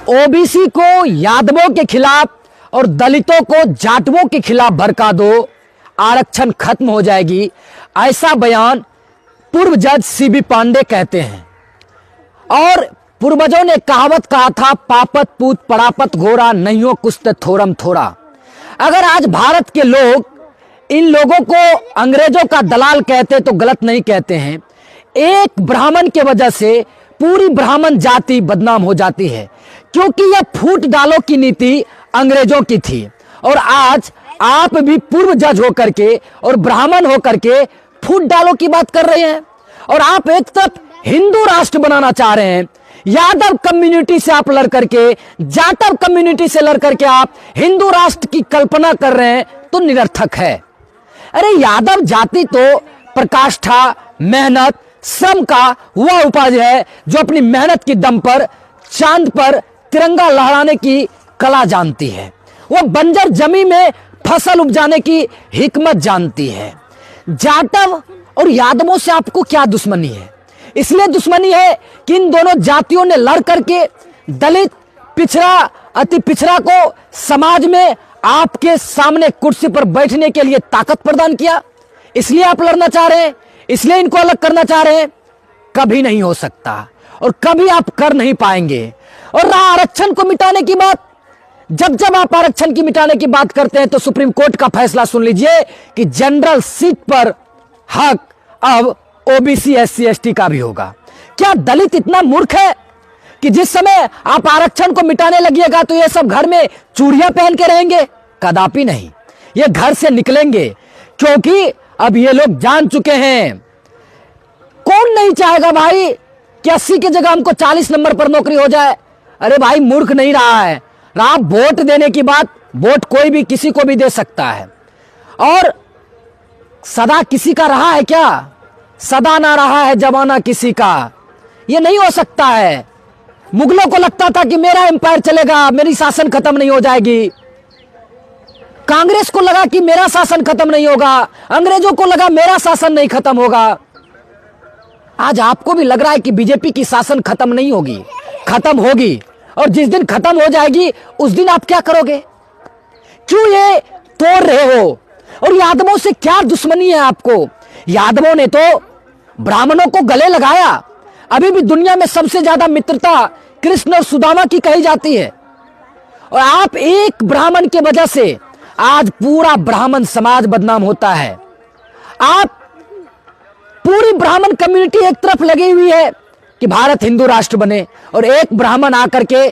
OBC को यादवों के खिलाफ और दलितों को जाटवों के खिलाफ भड़का दो, आरक्षण खत्म हो जाएगी, ऐसा बयान पूर्व जज सीबी पांडे कहते हैं। और पूर्वजों ने कहावत कहा था, पापत पूत पड़ापत घोरा नहीं हो कुछ थोरम थोड़ा। अगर आज भारत के लोग इन लोगों को अंग्रेजों का दलाल कहते तो गलत नहीं कहते हैं। एक ब्राह्मण के वजह से पूरी ब्राह्मण जाति बदनाम हो जाती है, क्योंकि यह फूट डालो की नीति अंग्रेजों की थी। और आज आप भी पूर्व जज होकर के और ब्राह्मण होकर के फूट डालो की बात कर रहे हैं। और आप एक तरफ हिंदू राष्ट्र बनाना चाह रहे हैं, यादव कम्युनिटी से आप लड़ करके, जाटव कम्युनिटी से लड़ करके आप हिंदू राष्ट्र की कल्पना कर रहे हैं, तो निरर्थक है। अरे यादव जाति तो प्रकाष्ठा, मेहनत, श्रम का वह उपज है जो अपनी मेहनत की दम पर चांद पर तिरंगा लहराने की कला जानती है। वह बंजर जमीन में फसल उपजाने की हिकमत जानती है। जाटव और यादवों से आपको क्या दुश्मनी है? इसलिए दुश्मनी है कि इन दोनों जातियों ने लड़ करके दलित, पिछड़ा, अति पिछड़ा को समाज में आपके सामने कुर्सी पर बैठने के लिए ताकत प्रदान किया, इसलिए आप लड़ना चाह रहे हैं, इसलिए इनको अलग करना चाह रहे हैं। कभी नहीं हो सकता और कभी आप कर नहीं पाएंगे। और रहा आरक्षण को मिटाने की बात, जब जब आप आरक्षण की मिटाने की बात करते हैं तो सुप्रीम कोर्ट का फैसला सुन लीजिए कि जनरल सीट पर हक अब ओबीसी, एससी, एसटी का भी होगा। क्या दलित इतना मूर्ख है कि जिस समय आप आरक्षण को मिटाने लगिएगा तो ये सब घर में चूड़ियां पहन के रहेंगे? कदापि नहीं, ये घर से निकलेंगे, क्योंकि अब ये लोग जान चुके हैं। कौन नहीं चाहेगा भाई कि 80 की जगह हमको 40 नंबर पर नौकरी हो जाए? अरे भाई मूर्ख नहीं रहा है। रहा वोट देने की बात, वोट कोई भी किसी को भी दे सकता है। और सदा किसी का रहा है क्या? सदा ना रहा है जमाना किसी का, ये नहीं हो सकता है। मुगलों को लगता था कि मेरा एम्पायर चलेगा, मेरी शासन खत्म नहीं हो जाएगी। कांग्रेस को लगा कि मेरा शासन खत्म नहीं होगा, अंग्रेजों को लगा मेरा शासन नहीं खत्म होगा। आज आपको भी लग रहा है कि बीजेपी की शासन खत्म नहीं होगी, खत्म होगी। और जिस दिन खत्म हो जाएगी उस दिन आप क्या करोगे? क्यों ये तोड़ रहे हो? और यादवों से क्या दुश्मनी है आपको? यादवों ने तो ब्राह्मणों को गले लगाया। अभी भी दुनिया में सबसे ज्यादा मित्रता कृष्ण और सुदामा की कही जाती है। और आप एक ब्राह्मण के वजह से आज पूरा ब्राह्मण समाज बदनाम होता है। आप पूरी ब्राह्मण कम्युनिटी एक तरफ लगी हुई है कि भारत हिंदू राष्ट्र बने, और एक ब्राह्मण आकर के